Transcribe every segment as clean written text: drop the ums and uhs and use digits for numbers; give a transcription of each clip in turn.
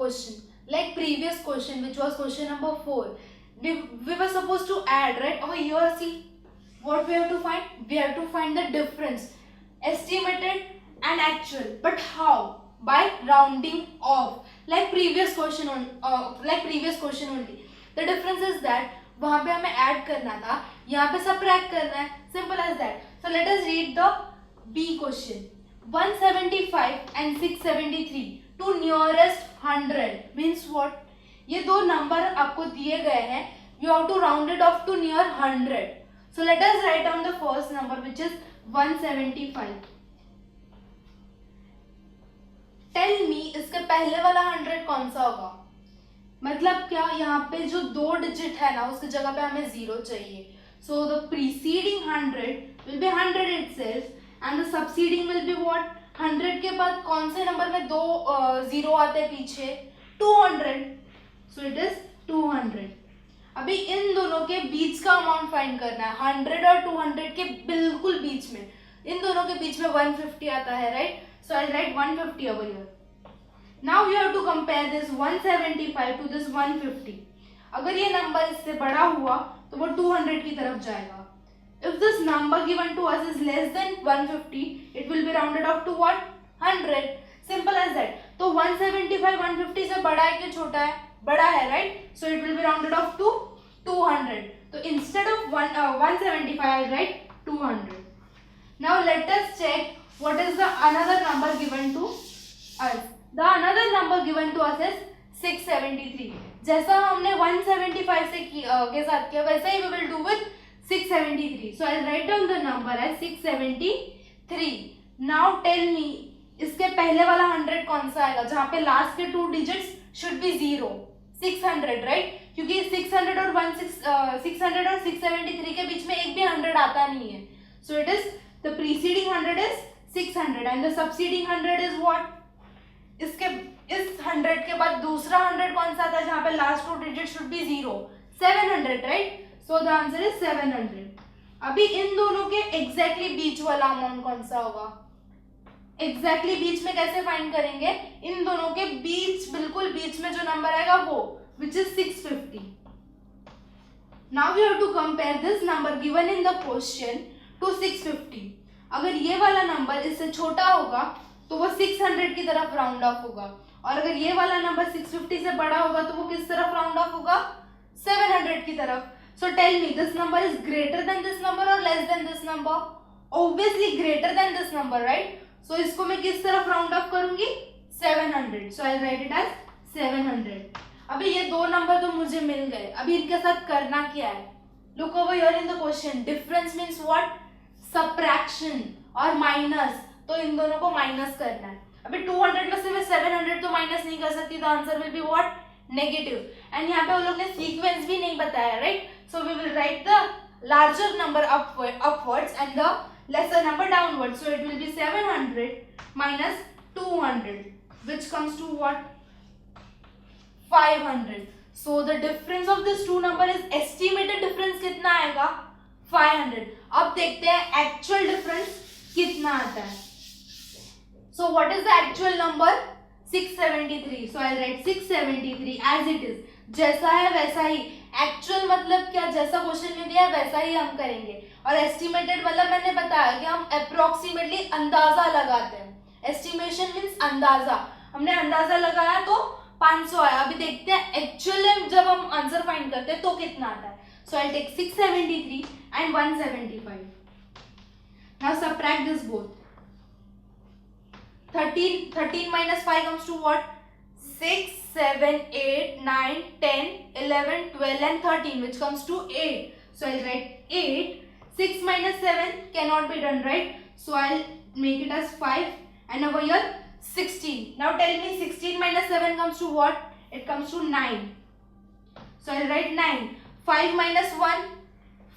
question. Like previous question, which was question number 4. We were supposed to add, right? Over here, see what we have to find. We have to find the difference, estimated and actual. But how? By rounding off. Like previous question only. The difference is that वहाँ पे हमें add करना था, यहाँ पे subtract करना है. Simple as that. So let us read the B question. 175 and 673 to nearest 100 means what? ये दो नंबर आपको दिए गए हैं. You have to round it off to near 100. So let us write down the first number, which is 175. Tell me इसके पहले वाला 100 कौन सा होगा? मतलब क्या, यहाँ पे जो 2 डिजिट है ना, उसकी जगह पे हमें 0 चाहिए. So the preceding 100 will be 100 itself and the succeeding will be what? 100 के बाद कौन से नंबर में 2 0 आते हैं पीछे? 200. So it is 200. अभी इन दोनों के बीच का अमाउंट फाइंड करना है. 100 और 200 के बिल्कुल बीच में, इन दोनों के बीच में 150 आता है, right? So I'll write 150 over here. Now you have to compare this 175 to this 150. अगर ये नंबर इससे बड़ा हुआ तो वो 200 की तरफ जाएगा. If this number given to us is less than 150, it will be rounded off to what? 100. Simple as that. तो 175 150 से बड़ा है कि छोटा है? बड़ा है, right? So it will be rounded off to 200. So instead of 175, I'll write 200. Now let us check what is the another number given to us. The another number given to us is 673. जैसा हमने 175 से के साथ किया, वैसा ही we will do with 673. So I'll write down the number as 673. Now tell me इसके पहले वाला 100 कौन सा आएगा, जहाँ पे लास्ट के 2 digits should be 0. 600, right? क्योंकि 600 और 673 के बीच में एक भी 100 आता नहीं है. So it is the preceding 100 is 600 and the succeeding 100 is what? इसके इस 100 के बाद दूसरा 100 कौन सा था जहाँ पे last 2 digits should be 0? 700, right? So the answer is 700. अभी इन दोनों के exactly बीच वाला अमाउंट कौन सा होगा? Exactly बीच में कैसे फाइंड करेंगे? इन दोनों के बीच, बिल्कुल बीच में जो नंबर आएगा वो, which is 650. Now we have to compare this number given in the question to 650. अगर ये वाला नंबर इससे छोटा होगा तो वो 600 की तरफ राउंड ऑफ होगा, और अगर ये वाला नंबर 650 से बड़ा होगा तो वो किस तरफ राउंड ऑफ होगा? 700 की तरफ. So tell me, this number is greater than this number or less than this number? Obviously greater than this number, right? So इसको मैं किस तरफ राउंड ऑफ करूंगी? 700. So I'll write it as 700. अभी ये दो नंबर तो मुझे मिल गए. अभी इनके साथ करना क्या है? Look over here in the question. Difference means what? Subtraction और minus. तो इन दोनों को माइनस करना है. अभी 200 में से मैं 700 तो माइनस नहीं कर सकती. The answer will be what? Negative. And यहाँ पे वो लोग ने सीक्वेंस भी नहीं बताया, right? So we will write the larger number upwards and the lesser number downwards. So it will be 700 minus 200, which comes to what? 500. So the difference of this two number is estimated difference कितना आएगा? 500. अब देखते हैं actual difference कितना आता है. So what is the actual number? 673. So I'll write 673 as it is. जैसा है वैसा ही. Actual मतलब क्या? जैसा क्वेश्चन में दिया है वैसा ही हम करेंगे. और estimated मतलब मैंने बताया कि हम approximately अंदाजा लगाते हैं. Estimation means अंदाजा. हमने अंदाजा लगाया तो 500 आया. अभी देखते हैं actual में जब हम आंसर फाइंड करते हैं तो कितना आता है. So I'll take 673 and 175. Now subtract this both. 13 minus 5 comes to what? 6, 7, 8, 9, 10, 11, 12 and 13, which comes to 8. So I'll write 8. 6 minus 7 cannot be done, right? So I'll make it as 5 and over here 16. Now tell me 16 minus 7 comes to what? It comes to 9. So I'll write 9. 5 minus 1,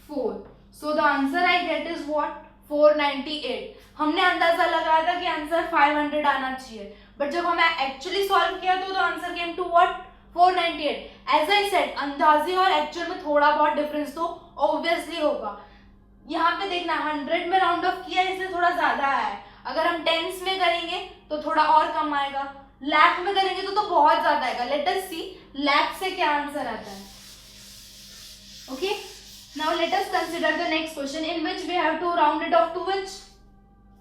4. So the answer I get is what? 498. हमने अंदाजा लगाया था कि answer 500 आना चाहिए, but जब हमें actually solve किया तो answer came to what? 498. As I said, अंदाजे और एक्चुअल में थोड़ा बहुत डिफरेंस तो ऑब्वियसली होगा. यहाँ पे देखना 100 में राउंड ऑफ किया इसलिए थोड़ा ज्यादा आया है. अगर हम टेंस में करेंगे तो थोड़ा और कम आएगा. लाख में करेंगे तो बहुत ज्यादा आएगा. लेट अस सी लाख से क्या आंसर आता है. Okay, now let us consider the next question in which we have to round it off to which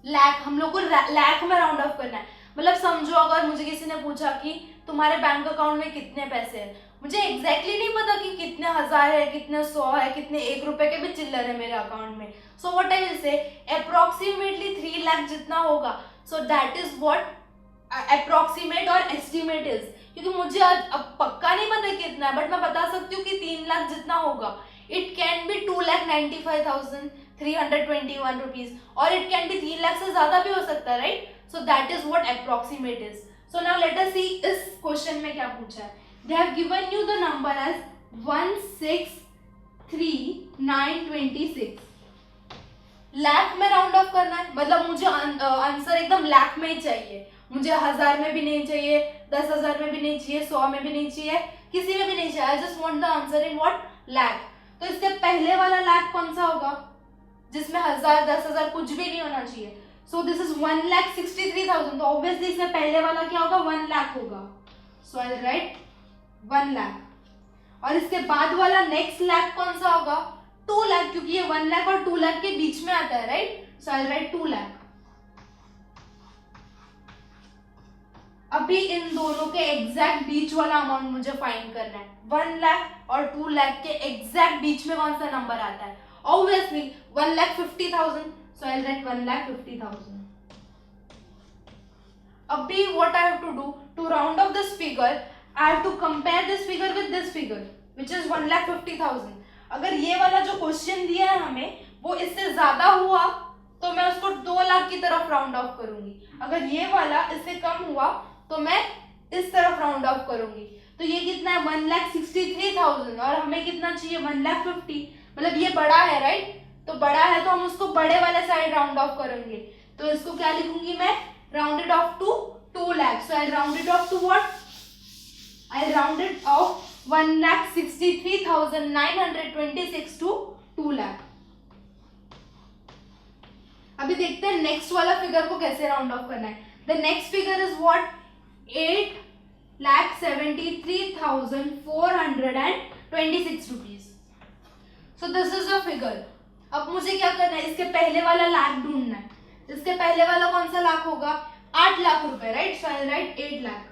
lakh. हम लोग को लाख में राउंड ऑफ करना है. मतलब समझो अगर मुझे किसी ने पूछा कि तुम्हारे बैंक अकाउंट में कितने पैसे हैं, मुझे एग्जैक्टली नहीं पता कि कितने हजार है, कितने 100 है, कितने 1 रुपए के भी चिल्लर है मेरे अकाउंट में. So what I will say approximately 3 lakh जितना होगा. सो दैट इज व्हाट अप्रोक्सीमेट और एस्टिमेट इज. क्योंकि मुझे अब पक्का नहीं पता कितना है, बट मैं बता सकती हूँ कि 3 लाख जितना होगा. इट कैन बी 2,95,321 रुपीज और इट कैन बी 3 लाख से ज्यादा भी हो सकता है, right. So that is what approximate is. So now let us see इस क्वेश्चन में क्या पूछा है. They have given you the number as 1,63926. Lakh में राउंड ऑफ करना है, मतलब मुझे आंसर एकदम लाख में ही चाहिए. मुझे 1000 में भी नहीं चाहिए, 10,000 में भी नहीं चाहिए, 100 में भी नहीं चाहिए, किसी में भी नहीं चाहिए. I just want the answer in what lakh. तो इसके पहले वाला लाख कौन सा होगा जिसमें 1000 10,000 कुछ भी नहीं होना चाहिए. So this is 1,63,000. तो ऑब्वियसली इससे पहले वाला क्या होगा, 1 लाख होगा. सो आई राइट 1 लाख. और इसके बाद वाला नेक्स्ट लाख कौन सा होगा, 2 लाख, क्योंकि ये 1 लाख और 2 लाख के बीच में आता है, right. So I right 2 lakh. अभी इन दोनों के एग्जैक्ट बीच वाला अमाउंट मुझे फाइंड करना है. 1 लाख और 2 लाख के एग्जैक्ट बीच में कौन सा नंबर आता है. ऑब्वियसली 1,50,000. So I write 1,50,000. अभी what I have to do to round off this figure, I have to compare this figure with this figure which is 1,50,000. अगर ये वाला जो क्वेश्चन दिया है हमें वो इससे ज्यादा हुआ तो मैं उसको 2 लाख की तरफ राउंड ऑफ करूंगी. अगर ये वाला इससे कम हुआ तो मैं इस तरफ राउंड ऑफ करूंगी. तो ये कितना है 1,63,000 और हमें कितना चाहिए 1,50,000. मतलब ये बड़ा है, राइट. तो बड़ा है तो हम उसको बड़े वाले साइड राउंड ऑफ करेंगे. तो इसको क्या लिखूंगी मैं, rounded off to 2 lakh. So I rounded off to what, I rounded off 1,63,926 to 2 lakh. अभी देखते हैं नेक्स्ट वाला फिगर को कैसे राउंड ऑफ करना है. The next figure is what 8,73,426 rupees. So this is the figure. अब मुझे क्या करना है, इसके पहले वाला लाख ढूंढना है. इसके पहले वाला कौन सा लाख होगा, 8 लाख रुपए, right. So I right 8 lakh.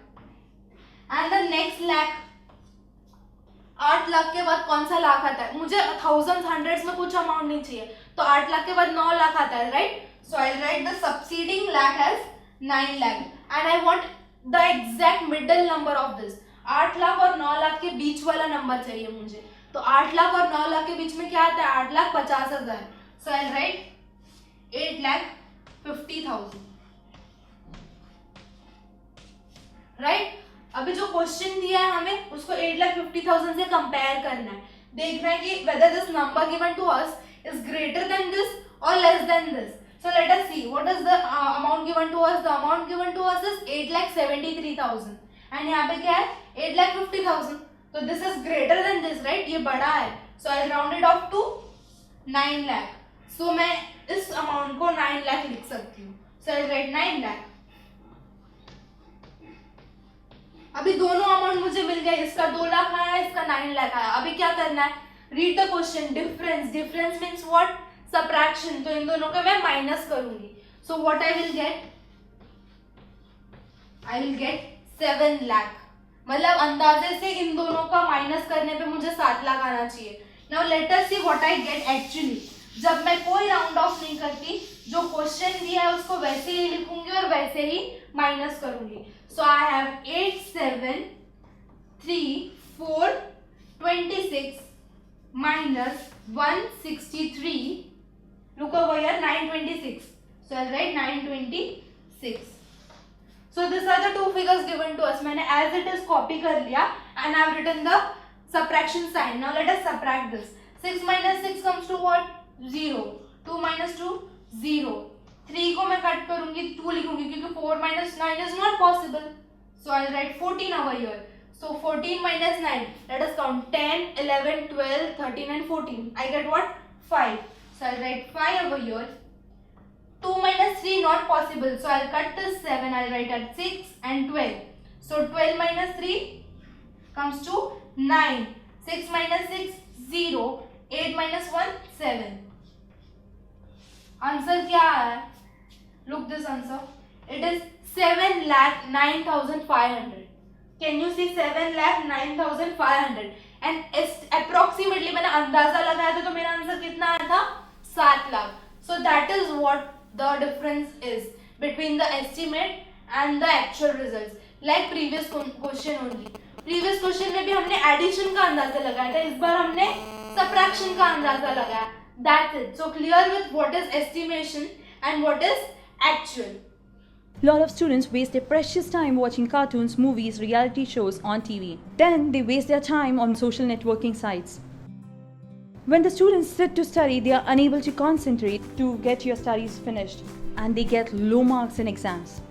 And the next lakh, 8 lakh के बाद कौन सा लाख आता है, मुझे थाउजेंड्स हंड्रेड्स में कुछ अमाउंट नहीं चाहिए. तो 8 लाख के बाद 9 लाख आता है, right. So I write the succeeding lakh as 9 lakh and I want the exact middle number of this. 8 lakh और 9 लाख के बीच वाला नंबर चाहिए मुझे. तो 8 लाख और 9 लाख के बीच में क्या आता है, 8,50,000. सो आई राइट 8,50,000, राइट. अभी जो क्वेश्चन दिया है हमें उसको 8,50,000 से कंपेयर करना है. देखना है कि whether this number given to us is greater than this or less than this. So let us see what is the amount given to us. The amount given to us is 8,73,000 and यहाँ पे क्या है 8,50,000. तो this is greater than this, right. ये बड़ा है. So I round it off to 9 lakh. So मैं इस अमाउंट को 9 लाख लिख सकती हूँ. So I write 9 lakh. अभी दोनों अमाउंट मुझे मिल गए, इसका 2 लाख आया, इसका 9 लाख आया. अभी क्या करना है, read the question. Difference, difference means what, subtraction. तो इन दोनों का मैं माइनस करूंगी. So what I will get, I will get 7 lakh. मतलब अंदाजे से इन दोनों का माइनस करने पे मुझे 7 लाख आना चाहिए. Now let us see what I get actually. जब मैं कोई राउंड ऑफ नहीं करती, जो क्वेश्चन दिया है उसको वैसे ही लिखूंगी और वैसे ही माइनस करूंगी. सो I have 8,7,3,4,26 minus 163. Look over here, 926. So I'll write 926. So these are the two figures given to us. मैंने as it is copy कर लिया and I've written the subtraction sign. Now let us subtract this. 6 minus 6 comes to what? 0. 2 minus 2, 0. 3 को मैं cut करूंगी, 2 लिखूंगी क्योंकि 4 minus 9 is not possible. So I'll write 14 over here. So 14 minus 9, let us count 10, 11, 12, 13 and 14. I get what? 5. So I'll write 5 over here. 2 minus 3 not possible. So I'll cut this 7. I'll write at 6 and 12. So 12 minus 3 comes to 9. 6 minus 6 0. 8 minus 1 7. Answer क्या है? Look this answer. It is 7,09,500. Can you see 7,09,500? And approximately मैंने अंदाजा लगाया था तो मेरा answer कितना आया था? 7 lakh. So that is what the difference is between the estimate and the actual results. Like previous question only. Previous question में भी हमने addition का अंदाजा लगाया था. इस बार हमने subtraction का अंदाजा लगाया. That's it. So clear with what is estimation and what is actual. Lot of students waste their precious time watching cartoons, movies, reality shows on TV. Then they waste their time on social networking sites. When the students sit to study, they are unable to concentrate to get your studies finished, and they get low marks in exams.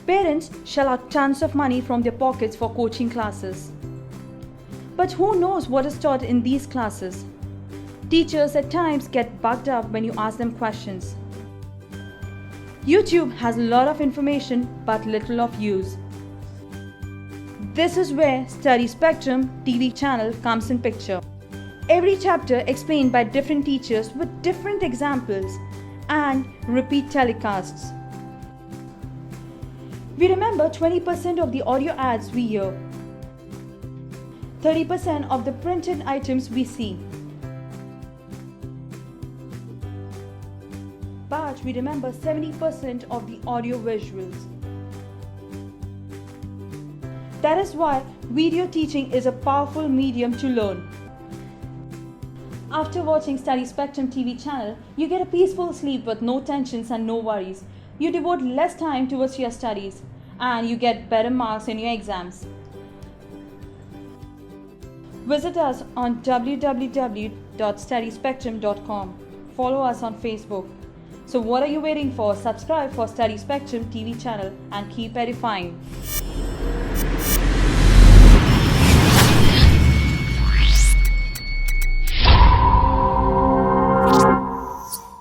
Parents shell out tons of money from their pockets for coaching classes. But who knows what is taught in these classes? Teachers at times get bugged up when you ask them questions. YouTube has a lot of information but little of use. This is where Study Spectrum TV channel comes in picture. Every chapter explained by different teachers with different examples and repeat telecasts. We remember 20% of the audio ads we hear, 30% of the printed items we see. But we remember 70% of the audio visuals. That is why video teaching is a powerful medium to learn. After watching Study Spectrum TV channel, you get a peaceful sleep with no tensions and no worries. You devote less time towards your studies and you get better marks in your exams. Visit us on www.studyspectrum.com. Follow us on Facebook. So what are you waiting for? Subscribe for Study Spectrum TV channel and keep edifying.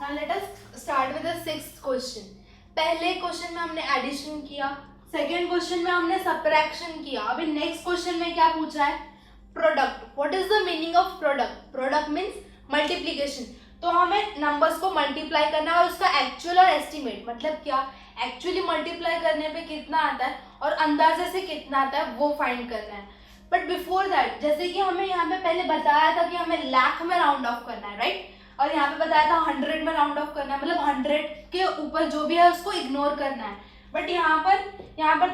Now let us start with the sixth question. पहले question में हमने addition किया, second question में हमने subtraction किया. अभी next question में क्या पूछा है? Product. What is the meaning of product? Product means multiplication. तो हमें नंबर्स को मल्टीप्लाई करना है और उसका एक्चुअल और एस्टिमेट मतलब क्या, एक्चुअली मल्टीप्लाई करने पे कितना आता है और अंदाजे से कितना आता है वो फाइंड करना है. बट बिफोर दैट, जैसे कि हमें यहाँ पे पहले बताया था कि हमें लाख में राउंड ऑफ करना है, राइट? और यहाँ पे बताया था 100 में राउंड ऑफ करना है, मतलब 100 के ऊपर जो भी है उसको इग्नोर करना है. बट यहाँ पर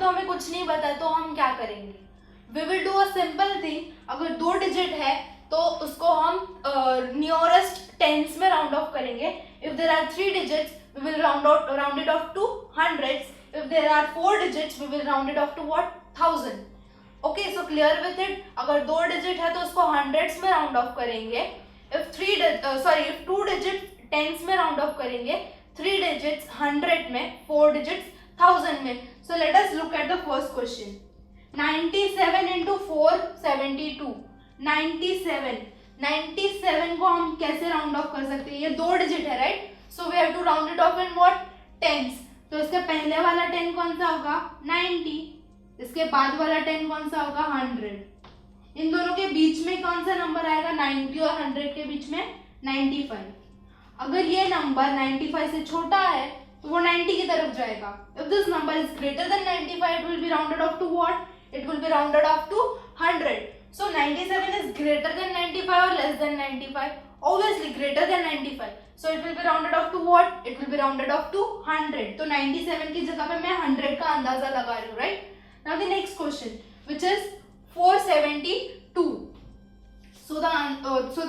तो हमें कुछ नहीं पता, तो हम क्या करेंगे? We will do a simple thing. अगर 2 डिजिट है तो उसको हम नियरेस्ट टेंस में राउंड ऑफ करेंगे. If there are 3 digits we will round it off to hundreds. If there are 4 digits we will round it off to what? 1000. Okay, so clear with it. अगर 2 digit है तो उसको hundreds में round off करेंगे. If 2 digit tens में round off करेंगे, 3 digits 100 में, 4 digits 1000 में. सो let us look at the first question. 97 into 4 72. 97 को हम कैसे राउंड ऑफ कर सकते हैं? ये 2 डिजिट है, right? So we have to round it off in what? Tens. तो इसके पहले वाला 10 कौन सा होगा? 90. इसके बाद वाला 10 कौन सा होगा? 100. इन दोनों के बीच में कौन सा नंबर आएगा? 90 और 100 के बीच में 95. अगर ये नंबर 95 से छोटा है तो वो 90 की तरफ जाएगा. If this number is greater than 95 it will be rounded off to what? It will be rounded off to 100. So 97 is greater than 95 or less than 95? Obviously greater than 95. So it will be rounded off to what? It will be rounded off to 100. तो 97 की जगह पे मैं 100 का अंदाजा लगा रही हूँ, right? Now the next question, which is 472. So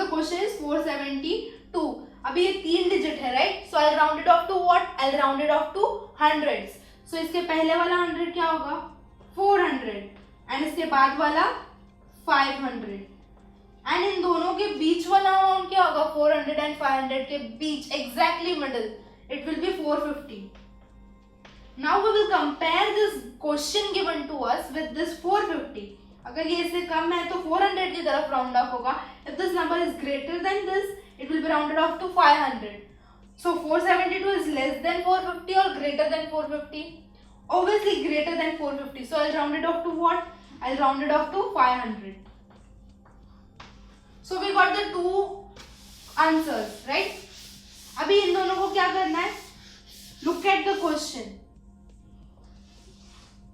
the question is 472. अभी ये 3 डिजिट है, right? So I'll round it off to what? I'll round it off to hundreds. So इसके पहले वाला 100 क्या होगा? 400. एंड इसके बाद वाला 500. एंड इन दोनों के बीच वाला अमाउंट क्या होगा? 400 एंड 500 के बीच, exactly middle, it will be 450. Now we will compare this question given to us with this 450. अगर ये इससे कम है तो 400 की तरफ राउंड ऑफ होगा. If this number is greater than this it will be rounded off to 500. So 472 is less than 450 और greater than 450. obviously greater than 450. So I'll round it off to what? I'll round it off to 500. So we got the two answers, right? अभी इन दोनों को क्या करना है? Look at the question.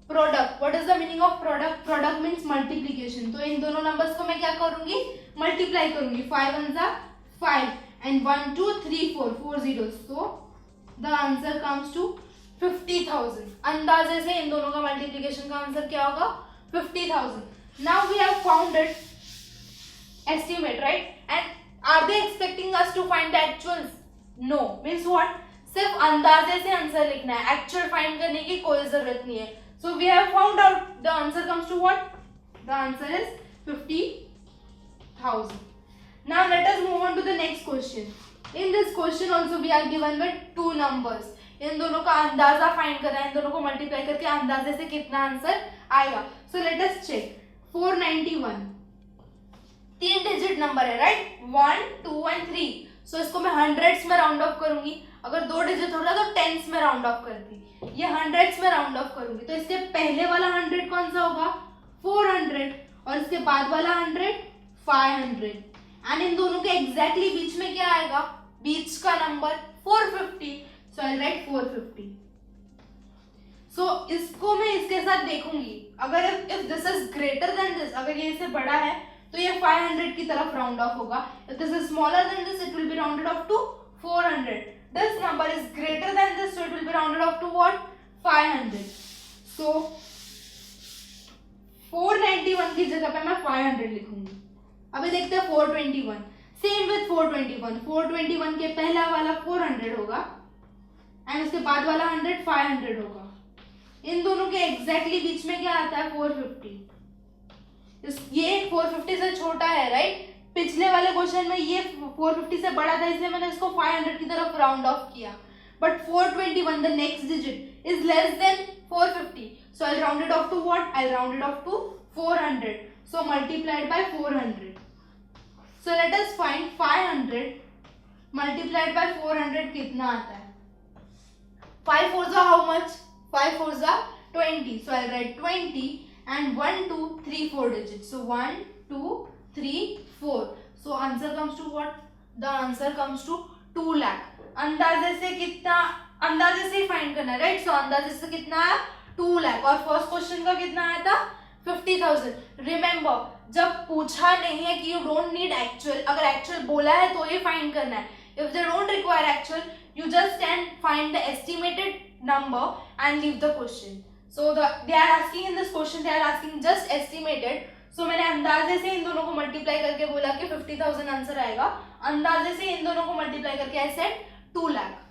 Product. What is the meaning of product? Product means multiplication. तो इन दोनों numbers को मैं क्या करूंगी? Multiply करूंगी. 5 ones are 5 and 1 2 3 4 4 zeros. So the answer comes to 50,000. अंदाजे से इन दोनों का multiplication का आंसर क्या होगा? 50,000. Now we have found it. Estimate, right? And are they expecting us to find the actuals? No. Means what? सिर्फ अंदाजे से आंसर लिखना है. Actual find करने की कोई जरूरत नहीं है. So we have found out the answer comes to what? The answer is 50,000. Now let us move on to the next question. In this question also we are given with two numbers. इन दोनों का अंदाजा find करना है. इन दोनों को multiply करके अंदाजे से कितना आंसर आएगा. So let us check. 491 तीन डिजिट नंबर है, राइट? 1 2 and 3. So इसको मैं हंड्रेड्स में राउंड ऑफ करूंगी. अगर दो डिजिट होता तो टेंस में राउंड ऑफ करती. ये हंड्रेड्स में राउंड ऑफ करूंगी. तो इसके पहले वाला 100 कौन सा होगा? 400. और इसके बाद वाला 100 500. एंड इन दोनों के एग्जैक्टली बीच में क्या आएगा? बीच का नंबर 450. So I right 450. सो इसको मैं इसके साथ देखूंगी. अगर if this is greater than this, अगर ये इससे बड़ा है तो ये 500 की तरफ राउंड ऑफ होगा. If this is smaller than this, it will be rounded off to 400. This number is greater than this, so it will be rounded off to what? 500. So 491 की जगह पे मैं 500 लिखूंगी. अभी देखते हैं 421. Same with 421. 421 के पहला वाला 400 होगा एंड उसके बाद वाला 100 500 होगा. इन दोनों के एग्जैक्टली बीच में क्या आता है? 450. ये 450 से छोटा है, राइट? पिछले वाले क्वेश्चन में ये 450 से बड़ा था, इसलिए मैंने इसको 500 की तरफ राउंड ऑफ किया. But 421 the next digit is less than 450, so I round it off to what? I round it off to 400. So multiplied by 400. So let us find 500 multiplied by 400 कितना आता है? 5 4s are how much? 5 4s are 20. So I'll write 20 and 1 2 3 4 digits. So 1 2 3 4. So answer comes to what? The answer comes to 2 lakh. अंदाजे से कितना? अंदाजे से ही find करना है, राइट? सो अंदाजे से कितना आया? 2 लाख. और फर्स्ट क्वेश्चन का कितना आया था? 50,000. रिमेंबर, जब पूछा नहीं है कि यू डोंट नीड एक्चुअल, अगर एक्चुअल बोला है तो ये फाइंड करना है. If they don't require actual, you just can find the estimated number and leave the question. So they are asking in this question, they are asking just estimated. सो मैंने अंदाजे से इन दोनों को मल्टीप्लाई करके बोला कि 50,000 आंसर आएगा. अंदाजे से इन दोनों को मल्टीप्लाई करके I said 2 lakh.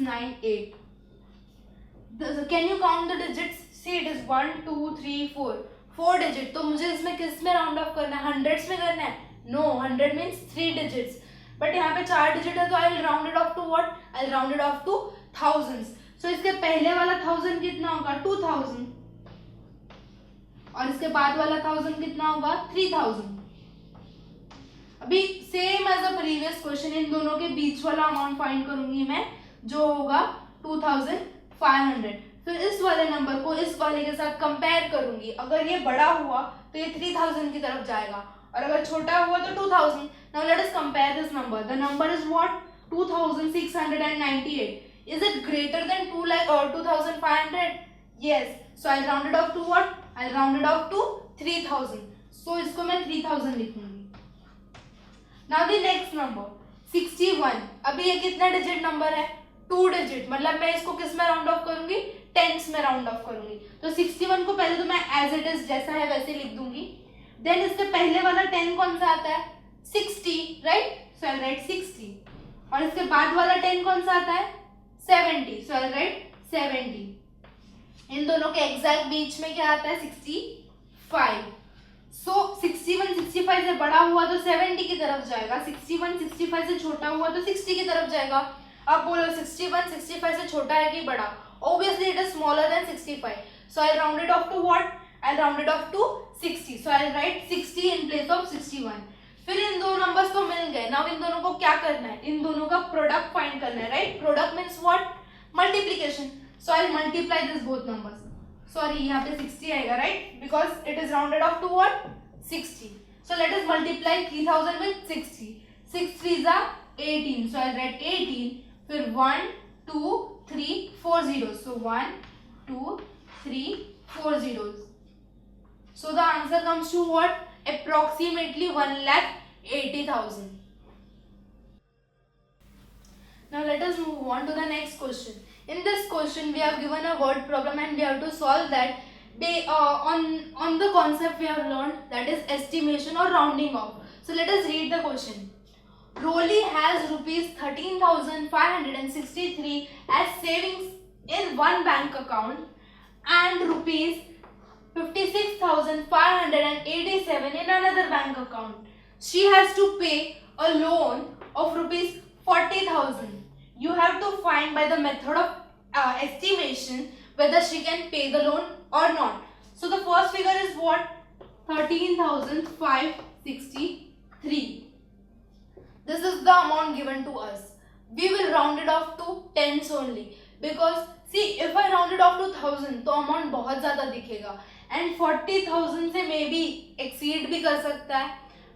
698. Can you count the digits? See, it is 1 2 3 4 4 digit. तो मुझे इसमें किस में राउंड ऑफ करना है? हंड्रेड्स में करना है? No, 100 means 3 digits. बट यहाँ पे 4 डिजिट है तो I will round it off to what? I will round it off to thousands. सो इसके पहले वाला 1000 कितना होगा? 2000. और इसके बाद वाला 1000 कितना होगा? 3000. अभी same as a previous question इन दोनों के बीच वाला अमाउंट फाइंड करूंगी मैं, जो होगा 2500. फिर इस वाले नंबर को इस वाले के साथ कंपेयर करूंगी. अगर ये बड़ा हुआ तो ये 3000 की तरफ जाएगा, और अगर छोटा हुआ तो 2000. Now let us compare this number. The number is what? 2698. Is it greater than 2500? Yes. So I round it off to what? I round it off to 3000. So इसको मैं 3000 लिखूंगी. Now the next number 61. अभी ये कितना digit number है? 2 digit. मतलब मैं इसको किस में राउंड ऑफ करूंगी? टेंस में राउंड ऑफ करूंगी. तो 61 को पहले तो मैं एज इट इज जैसा है वैसे लिख दूंगी. देन इसके पहले वाला 10 कौन सा आता है? 60, राइट? So I right 60. और इसके बाद वाला 10 कौन सा आता है? 70. सो आई राइट 70. इन दोनों के एग्जैक्ट बीच में क्या आता है? 65. सो 61 65 से बड़ा हुआ तो 70 की तरफ जाएगा. 61 65 से छोटा हुआ तो 60 की तरफ जाएगा. अब बोलो 61 65 से छोटा है कि बड़ा? Obviously it is smaller than 65. So I'll round it off to what? I'll round it off to 60. So I'll write 60 in place of 61. फिर इन दो नंबर्स तो मिल गए. नाउ इन दोनों को क्या करना है? इन दोनों का प्रोडक्ट फाइंड करना है, right? Product means what? Multiplication. So I multiply this both numbers. Sorry, यहाँ पे 60 आएगा, right? Because it is rounded off to what? 60. So let us multiply 3000 with 60. 6 3s are 18. So I write 18. फिर 1 2 3 4 zeros. So 1 2 3 4 zeros. So the answer comes to what? Approximately 1,80,000. Now let us move on to the next question. In this question we have given a word problem and we have to solve that on the concept we have learned, that is estimation or rounding off. So let us read the question. Rolly has rupees 13,563 as savings in one bank account and rupees 56,587 in another bank account. She has to pay a loan of rupees 40,000. You have to find by the method of estimation whether she can pay the loan or not. So the first figure is what? 13,563. This is the amount given to us. We will round it off to tens only, because see, if I round it off to 1000 तो amount बहुत ज़्यादा दिखेगा, and 40,000 से may be exceed भी कर सकता है,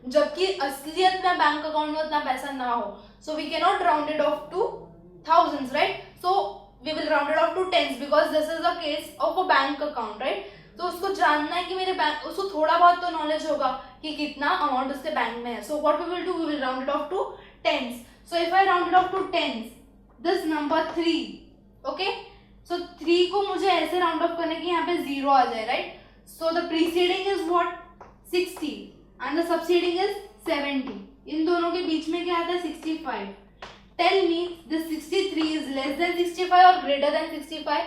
जबकि असलियत में बैंक अकाउंट में उतना पैसा ना हो. So we cannot round it off to thousands, right? So we will round it off to tens because this is a case of a bank account, right? तो उसको जानना है कि मेरे बैंक, उसको थोड़ा बहुत तो नॉलेज होगा कि कितना अमाउंट उसके बैंक में है. So what we will do? We will round it off to tens. So if I round it off to tens, this number 3, okay? So 3 को मुझे ऐसे राउंड ऑफ करने की यहाँ पे 0 आ जाए, राइट? So the preceding is what? 60 and the succeeding is 70. इन दोनों के बीच में क्या आता है? 65. Tell me this 63 is less than 65 और greater than 65?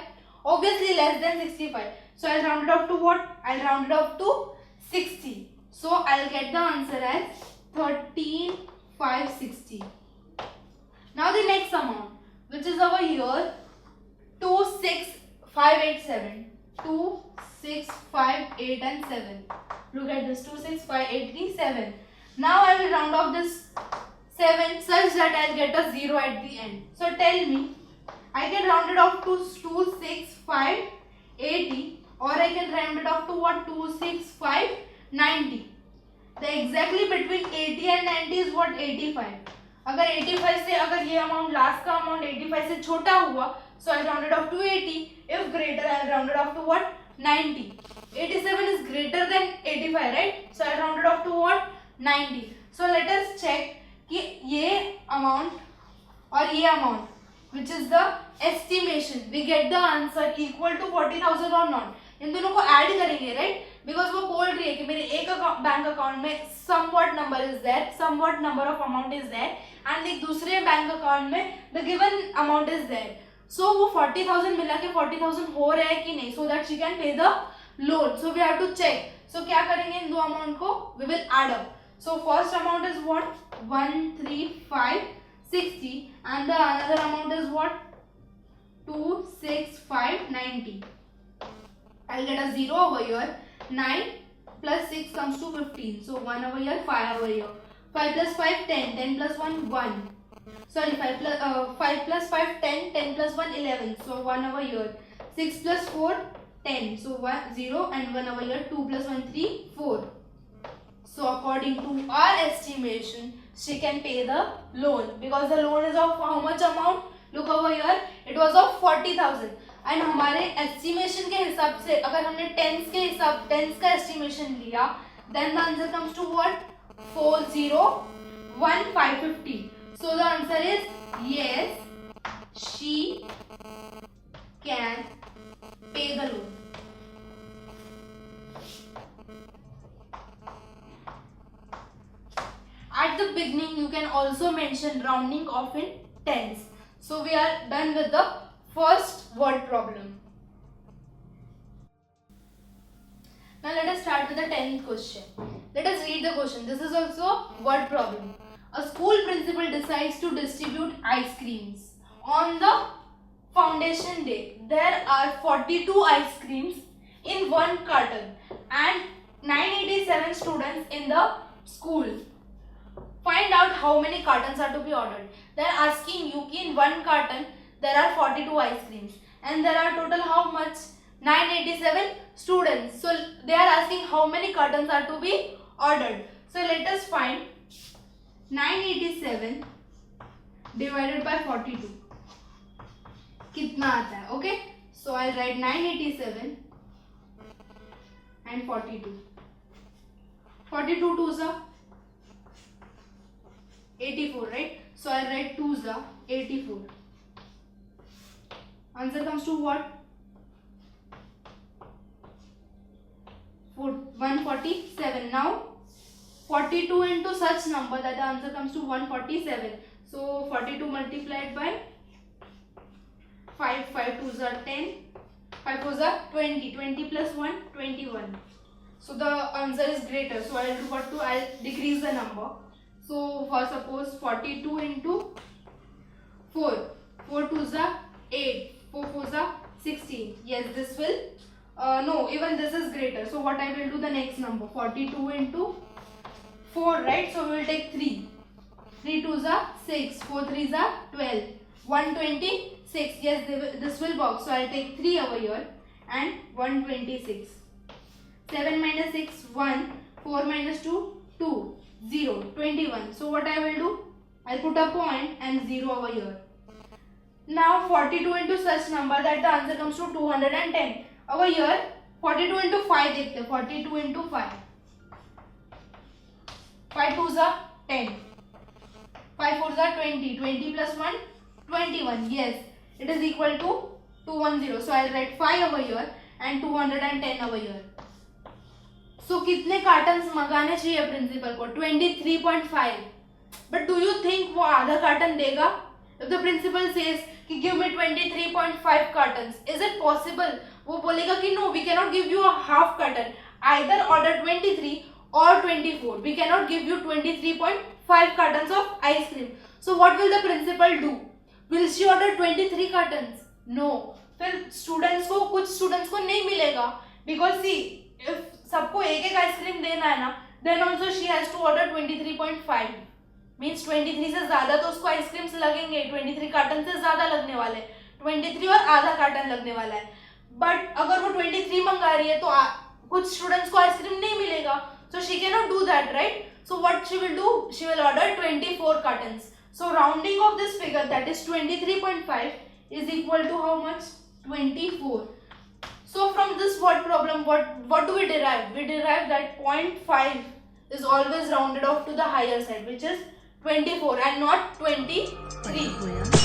Obviously less than 65. So I'll round it off to what? I'll round it off to 60. So I'll get the answer as 13,560. Now the next amount, which is over here, 26587. 2, 6, 5, 8 and 7. Look at this, 2, 6, 5, 8, 3, 7. Now I will round off this 7 such that I'll get a 0 at the end. So tell me, I can round it off to 2, 6, 5, 80, or I can round it off to what? 2, 6, 5, 90. The exactly between 80 and 90 is what? 85. अगर 85 से अगर ये amount last का amount 85 से छोटा हुआ, so I'll round it off to 80. If greater, I'll round it off to what? 90. 87 is greater than 85, right? So I'll round it off to what? 90. So let us check कि ये amount और ये amount, which is the estimation, we get the answer equal to 40,000 or not. इन दोनों को add करेंगे, right? Because वो बोल रही है कि मेरे एक बैंक अकाउंट में somewhat number is there, somewhat number of amount is there, and एक दूसरे बैंक अकाउंट में the given amount is there. सो वो 40,000 मिला के 40,000 हो रहा है कि नहीं, so that she can pay the loan. So we have to check. So क्या करेंगे इन दो अमाउंट को, we will add up. So first amount is what 13560 and the another amount is what 26590. I'll get a 0 over here. 9 plus 6 comes to 15. So 1 over here, 5 over here. 5 plus 5 10. 10 plus 1 1. Sorry, 5 plus 5 10. 10 plus 1 11. So 1 over here. 6 plus 4 10. So 1 0 and 1 over here. 2 plus 1 3 4. So according to our estimation, she can pay the loan because the loan is of how much amount? Look over here, it was of 40,000. And हमारे estimation के हिसाब से अगर हमने tens का estimation लिया, then the answer comes to what? 401,550. So the answer is yes, she can pay the loan. At the beginning, you can also mention rounding off in tens. So we are done with the first word problem. Now let us start with the 10th question. Let us read the question. This is also word problem. A school principal decides to distribute ice creams. On the foundation day, there are 42 ice creams in one carton and 987 students in the school. Find out how many cartons are to be ordered. They are asking you in one carton there are 42 ice creams and there are total how much? 987 students. So they are asking how many cartons are to be ordered. So let us find 987 divided by 42. कितना आता है? Okay. So I'll write 987 and 42. 42 twos are 84, right? So I'll write 2s are 84. Answer comes to what? 147. Now 42 into such number that the answer comes to 147. So 42 multiplied by 5. 5 2s are 10. 5 4s are 20. 20 plus 1 21. So the answer is greater. So I'll do what to? I'll decrease the number. So for suppose 42 into 4. 4 2s are 8. 4 4s are 16. Yes, this will no, even this is greater. So what I will do the next number 42 into 4, right? So we will take 3. 3 2s are 6. 4 3s are 12. 126. Yes, this will work. So I'll take 3 over here and 126. 7 minus 6 1. 4 minus 2 2. 0, 21. So what I will do? I'll put a point and 0 over here. Now 42 into such number that the answer comes to 210. Over here 42 into 5 देखते. 42 into 5. 5 2s are 10. 5 4s are 20. 20 plus 1 21. Yes, it is equal to 210. So I'll write 5 over here and 210 over here. So कितने cottons मंगाने चाहिए principal को? 23.5. But do you think वो आधा carton देगा? If the principal says कि give me 23.5 cartons, is it possible? वो बोलेगा कि no, we can not give you a half carton, either order 23 or 24. We cannot give you 23.5 cartons of ice cream. So what will the principal do? Will she order 23 cartons? No. फिर students को, कुछ students को नहीं मिलेगा, because see if सबको एक एक ice cream देना है ना, then also she has to order 23.5. Means 23 से ज्यादा तो उसको आइसक्रीम्स लगेंगे, 23 कार्टन से ज्यादा लगने वाले, 23 और आधा कार्टन लगने वाला है. बट अगर वो 23 मंगा रही है तो कुछ स्टूडेंट्स को आइसक्रीम नहीं मिलेगा, so she cannot do that, right? So what she will do? She will order 24 cartons. So rounding of this figure, that is 23.5, is equal to how much? 24. So from this word problem, what do we derive? We derive that 0.5 is always rounded off to the higher side, which is 24 and not 23.